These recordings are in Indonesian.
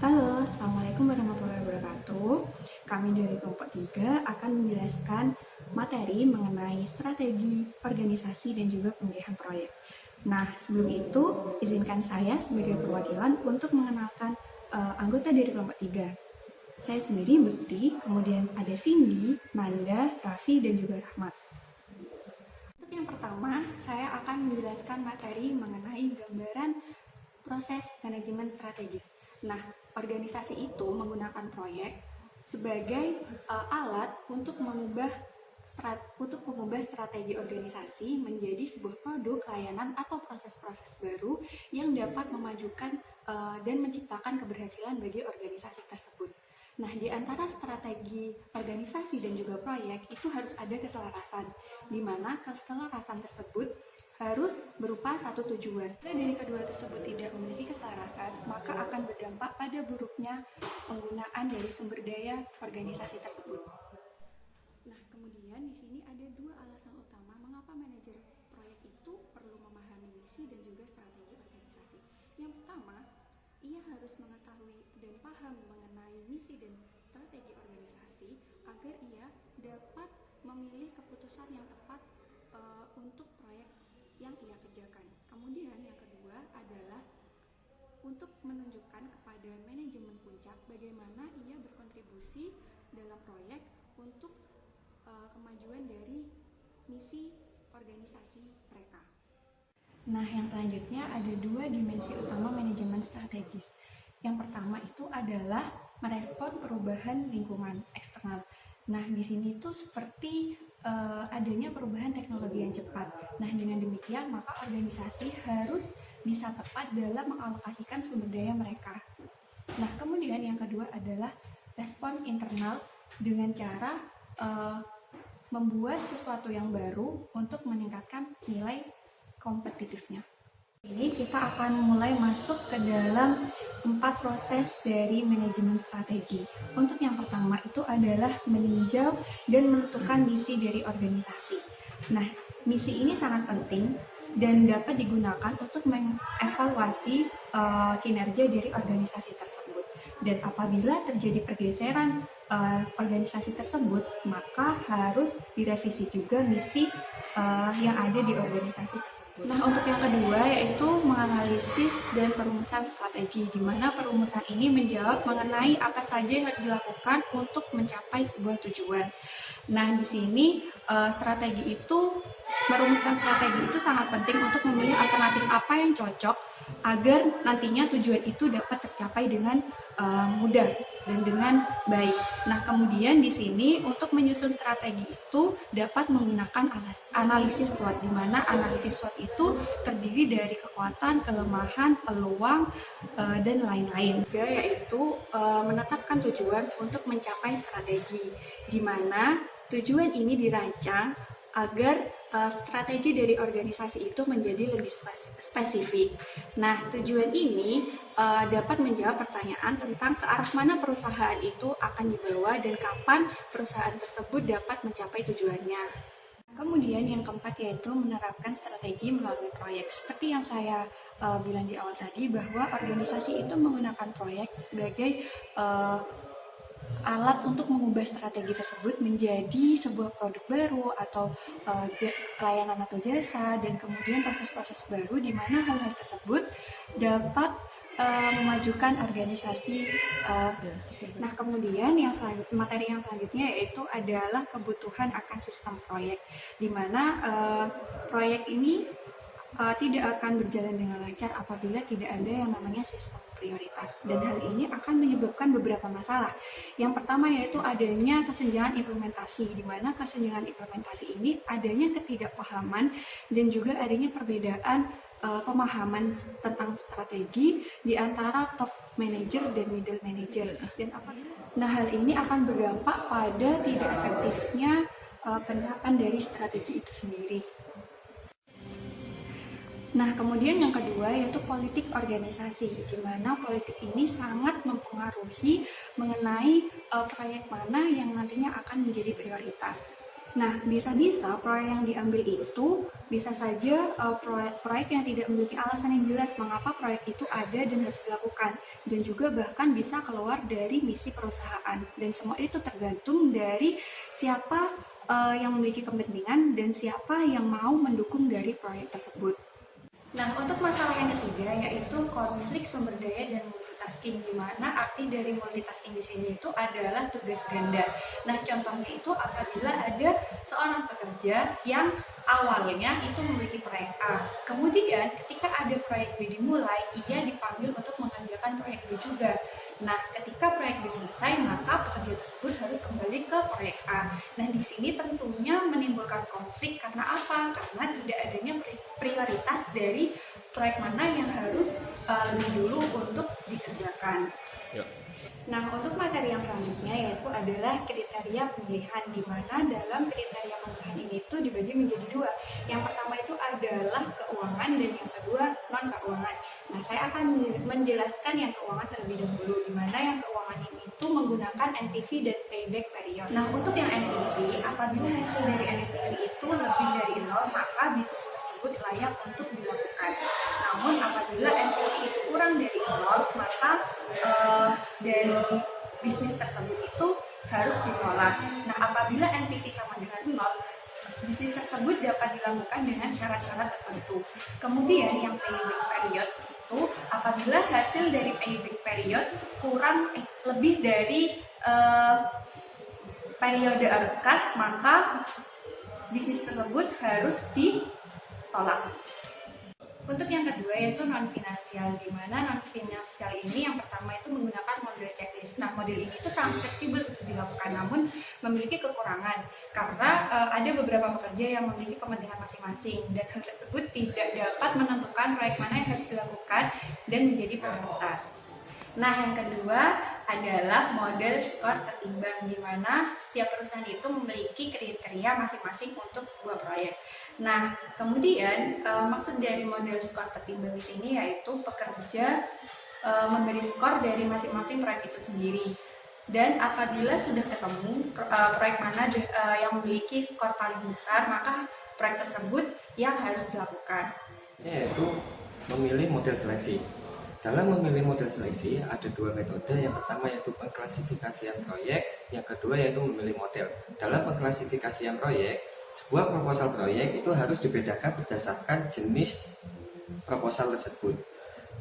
Halo, Assalamualaikum warahmatullahi wabarakatuh. Kami dari kelompok 3 akan menjelaskan materi mengenai strategi, organisasi, dan juga pemilihan proyek. Nah, sebelum itu, izinkan saya sebagai perwakilan untuk mengenalkan anggota dari kelompok 3. Saya sendiri Bekti, kemudian ada Cindy, Nanda, Raffi, dan juga Rahmat. Untuk yang pertama, saya akan menjelaskan materi mengenai gambaran proses manajemen strategis. Nah, organisasi itu menggunakan proyek sebagai alat untuk mengubah strategi organisasi menjadi sebuah produk, layanan, atau proses-proses baru yang dapat memajukan dan menciptakan keberhasilan bagi organisasi tersebut. Nah, di antara strategi organisasi dan juga proyek itu harus ada keselarasan, di mana keselarasan tersebut harus berupa satu tujuan. Jika dari kedua tersebut tidak memiliki keselarasan, maka akan berdampak pada buruknya penggunaan dari sumber daya organisasi tersebut. Nah, kemudian di sini ada dua alasan utama mengapa manajer proyek itu perlu memahami misi dan juga strategi organisasi. Yang pertama, ia harus mengetahui dan paham mengenai misi dan strategi organisasi agar ia dapat memilih keputusan yang tepat untuk proyek yang ia kerjakan. Kemudian yang kedua adalah untuk menunjukkan kepada manajemen puncak bagaimana ia berkontribusi dalam proyek untuk kemajuan dari misi organisasi mereka. Nah, yang selanjutnya ada dua dimensi utama manajemen strategis. Yang pertama itu adalah merespon perubahan lingkungan eksternal. Nah, di sini tuh seperti adanya perubahan teknologi yang cepat. Nah, dengan demikian maka organisasi harus bisa tepat dalam mengalokasikan sumber daya mereka. Nah, kemudian yang kedua adalah respon internal dengan cara membuat sesuatu yang baru untuk meningkatkan nilai kompetitifnya. Ini kita akan mulai masuk ke dalam 4 proses dari manajemen strategi. Untuk yang pertama itu adalah meninjau dan menentukan misi dari organisasi. Nah, misi ini sangat penting dan dapat digunakan untuk mengevaluasi kinerja dari organisasi tersebut. Dan apabila terjadi pergeseran organisasi tersebut, maka harus direvisi juga misi yang ada di organisasi tersebut. Nah, untuk yang kedua yaitu menganalisis dan perumusan strategi, di mana perumusan ini menjawab mengenai apa saja yang harus dilakukan untuk mencapai sebuah tujuan. Nah, di sini merumuskan strategi itu sangat penting untuk memilih alternatif apa yang cocok agar nantinya tujuan itu dapat tercapai dengan mudah dan dengan baik. Nah, kemudian di sini untuk menyusun strategi itu dapat menggunakan analisis SWOT, di mana analisis SWOT itu terdiri dari kekuatan, kelemahan, peluang, dan lain-lain. Yaitu menetapkan tujuan untuk mencapai strategi, di mana tujuan ini dirancang agar strategi dari organisasi itu menjadi lebih spesifik. Nah, tujuan ini dapat menjawab pertanyaan tentang ke arah mana perusahaan itu akan dibawa dan kapan perusahaan tersebut dapat mencapai tujuannya. Kemudian yang keempat yaitu menerapkan strategi melalui proyek. Seperti yang saya bilang di awal tadi, bahwa organisasi itu menggunakan proyek sebagai alat untuk mengubah strategi tersebut menjadi sebuah produk baru atau layanan atau jasa, dan kemudian proses-proses baru di mana hal-hal tersebut dapat memajukan organisasi. Nah, kemudian materi yang selanjutnya yaitu adalah kebutuhan akan sistem proyek, di mana proyek ini tidak akan berjalan dengan lancar apabila tidak ada yang namanya sistem prioritas, dan hal ini akan menyebabkan beberapa masalah. Yang pertama yaitu adanya kesenjangan implementasi, di mana kesenjangan implementasi ini adanya ketidakpahaman dan juga adanya perbedaan pemahaman tentang strategi di antara top manager dan middle manager. Nah, hal ini akan berdampak pada tidak efektifnya penerapan dari strategi itu sendiri. Nah, kemudian yang kedua yaitu politik organisasi, di mana politik ini sangat mempengaruhi mengenai proyek mana yang nantinya akan menjadi prioritas. Nah, bisa-bisa proyek yang diambil itu bisa saja proyek yang tidak memiliki alasan yang jelas mengapa proyek itu ada dan harus dilakukan, dan juga bahkan bisa keluar dari misi perusahaan. Dan semua itu tergantung dari siapa yang memiliki kepentingan dan siapa yang mau mendukung dari proyek tersebut. Nah, untuk masalah yang ketiga yaitu konflik sumber daya dan multitasking, di mana arti dari multitasking di sini itu adalah tugas ganda. Nah, contohnya itu apabila ada seorang pekerja yang awalnya itu memiliki proyek A, kemudian ketika ada proyek B dimulai, ia dipanggil untuk mengerjakan proyek B juga. Nah, ketika proyek B selesai, maka pekerja tersebut harus kembali ke proyek A. Nah, di sini tentunya menimbulkan konflik karena apa? Karena tidak adanya prioritas dari proyek mana yang harus lebih dulu untuk dikerjakan. Ya. Nah, untuk materi yang selanjutnya yaitu adalah kriteria pemilihan, di mana dalam kriteria pemilihan ini tuh dibagi menjadi dua. Yang pertama itu adalah keuangan dan yang kedua non-keuangan. Nah, saya akan menjelaskan yang keuangan terlebih dahulu, di mana yang keuangan ini itu menggunakan NPV dan payback period. Nah, untuk yang NPV, apabila hasil dari NPV itu lebih dari 0, maka bisnis tersebut layak untuk dilakukan. Namun apabila NPV itu kurang dari 0, maka dari bisnis tersebut itu harus ditolak. Nah, apabila NPV sama dengan 0, bisnis tersebut dapat dilakukan dengan syarat-syarat tertentu. Kemudian yang payback period itu apabila hasil dari payback period kurang lebih dari periode arus kas, maka bisnis tersebut harus ditolak. Untuk yang kedua yaitu non-finansial, di mana non-finansial ini yang pertama itu menggunakan model checklist. Nah, model ini itu sangat fleksibel untuk dilakukan, namun memiliki kekurangan karena ada beberapa pekerja yang memiliki kepentingan masing-masing, dan hal tersebut tidak dapat menentukan proyek mana yang harus dilakukan dan menjadi prioritas. Nah, yang kedua adalah model skor tertimbang, di mana setiap perusahaan itu memiliki kriteria masing-masing untuk sebuah proyek. Nah, kemudian maksud dari model skor tertimbang di sini yaitu pekerja memberi skor dari masing-masing proyek itu sendiri. Dan apabila sudah ketemu proyek mana yang memiliki skor paling besar, maka proyek tersebut yang harus dilakukan. Yaitu memilih model seleksi. Dalam memilih model seleksi ada dua metode. Yang pertama yaitu pengklasifikasian proyek, yang kedua yaitu memilih model. Dalam pengklasifikasian proyek, sebuah proposal proyek itu harus dibedakan berdasarkan jenis proposal tersebut.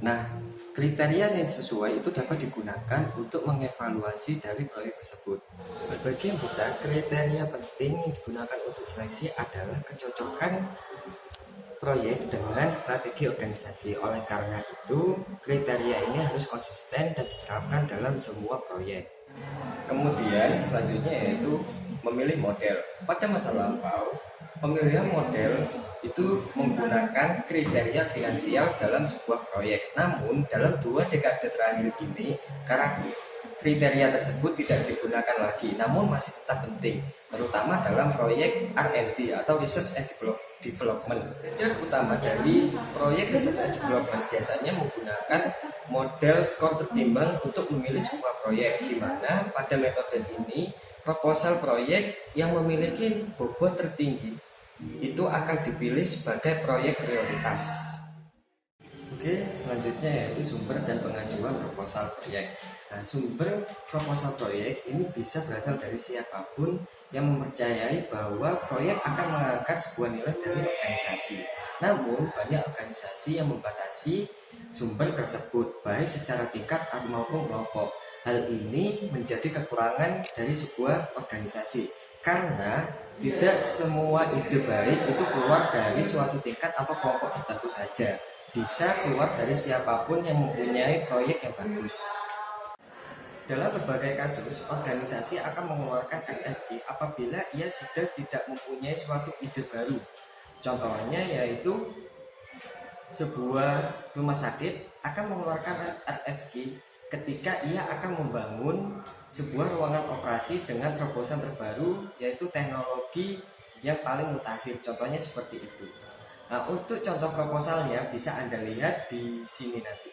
Nah, kriteria yang sesuai itu dapat digunakan untuk mengevaluasi dari proyek tersebut. Sebagian besar kriteria penting yang digunakan untuk seleksi adalah kecocokan proyek dengan strategi organisasi. Oleh karena itu, kriteria ini harus konsisten dan diterapkan dalam semua proyek. Kemudian selanjutnya yaitu memilih model. Pada masa lampau, pemilihan model itu menggunakan kriteria finansial dalam sebuah proyek. Namun dalam 2 dekade terakhir ini, kriteria tersebut tidak digunakan lagi, namun masih tetap penting, terutama dalam proyek R&D atau Research and Development. Tujuan utama dari proyek Research and Development biasanya menggunakan model skor tertimbang untuk memilih sebuah proyek, di mana pada metode ini proposal proyek yang memiliki bobot tertinggi itu akan dipilih sebagai proyek prioritas. Oke, selanjutnya yaitu sumber dan pengajuan proposal proyek. Nah, sumber proposal proyek ini bisa berasal dari siapapun yang mempercayai bahwa proyek akan mengangkat sebuah nilai dari organisasi. Namun, banyak organisasi yang membatasi sumber tersebut, baik secara tingkat maupun kelompok. Hal ini menjadi kekurangan dari sebuah organisasi, karena tidak semua ide baik itu keluar dari suatu tingkat atau kelompok tertentu saja. Bisa keluar dari siapapun yang mempunyai proyek yang bagus. Dalam berbagai kasus, organisasi akan mengeluarkan RFQ apabila ia sudah tidak mempunyai suatu ide baru. Contohnya yaitu sebuah rumah sakit akan mengeluarkan RFQ ketika ia akan membangun sebuah ruangan operasi dengan terobosan terbaru, yaitu teknologi yang paling mutakhir. Contohnya seperti itu. Nah, untuk contoh proposalnya bisa Anda lihat di sini nanti.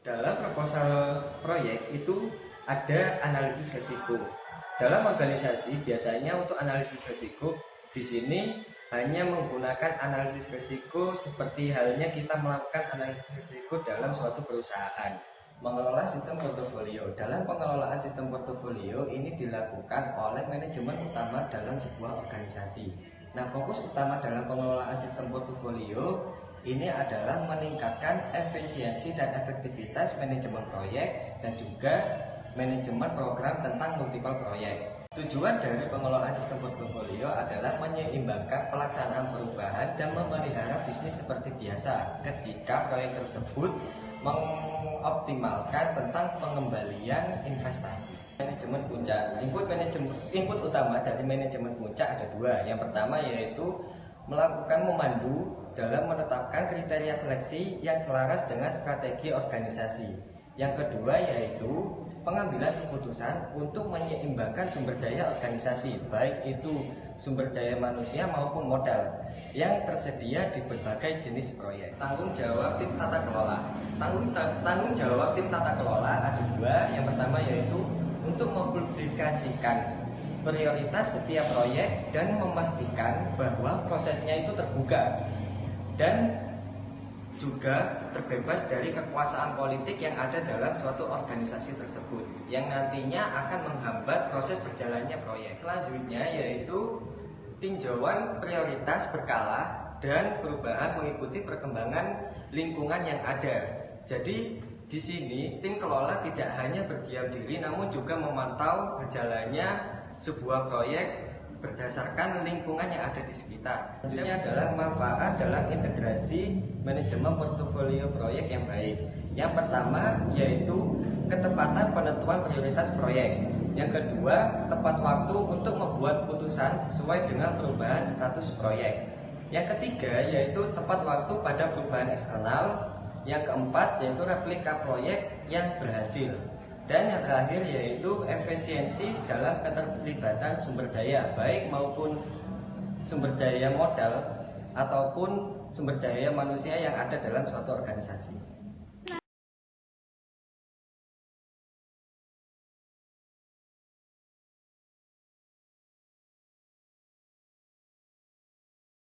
Dalam proposal proyek itu ada analisis risiko. Dalam organisasi biasanya untuk analisis risiko di sini hanya menggunakan analisis risiko seperti halnya kita melakukan analisis risiko dalam suatu perusahaan. Mengelola sistem portofolio. Dalam pengelolaan sistem portofolio ini dilakukan oleh manajemen utama dalam sebuah organisasi. Nah, fokus utama dalam pengelolaan sistem portofolio ini adalah meningkatkan efisiensi dan efektivitas manajemen proyek dan juga manajemen program tentang multiple proyek. Tujuan dari pengelolaan sistem portofolio adalah menyeimbangkan pelaksanaan perubahan dan memelihara bisnis seperti biasa ketika proyek tersebut mengoptimalkan tentang pengembalian investasi. Manajemen puncak, input utama dari manajemen puncak ada dua. Yang pertama yaitu melakukan memandu dalam menetapkan kriteria seleksi yang selaras dengan strategi organisasi. Yang kedua yaitu pengambilan keputusan untuk menyeimbangkan sumber daya organisasi, baik itu sumber daya manusia maupun modal yang tersedia di berbagai jenis proyek. Tanggung jawab tim tata kelola. Tanggung jawab tim tata kelola ada dua. Yang pertama yaitu untuk mempublikasikan prioritas setiap proyek dan memastikan bahwa prosesnya itu terbuka dan juga terbebas dari kekuasaan politik yang ada dalam suatu organisasi tersebut yang nantinya akan menghambat proses berjalannya proyek. Selanjutnya yaitu tinjauan prioritas berkala dan perubahan mengikuti perkembangan lingkungan yang ada. Jadi di sini tim kelola tidak hanya berdiam diri namun juga memantau berjalannya sebuah proyek berdasarkan lingkungan yang ada di sekitar. Selanjutnya adalah manfaat dalam integrasi manajemen portofolio proyek yang baik. Yang pertama yaitu ketepatan penentuan prioritas proyek. Yang kedua, tepat waktu untuk membuat putusan sesuai dengan perubahan status proyek. Yang ketiga yaitu tepat waktu pada perubahan eksternal. Yang keempat yaitu replika proyek yang berhasil. Dan yang terakhir yaitu efisiensi dalam keterlibatan sumber daya, baik maupun sumber daya modal ataupun sumber daya manusia yang ada dalam suatu organisasi.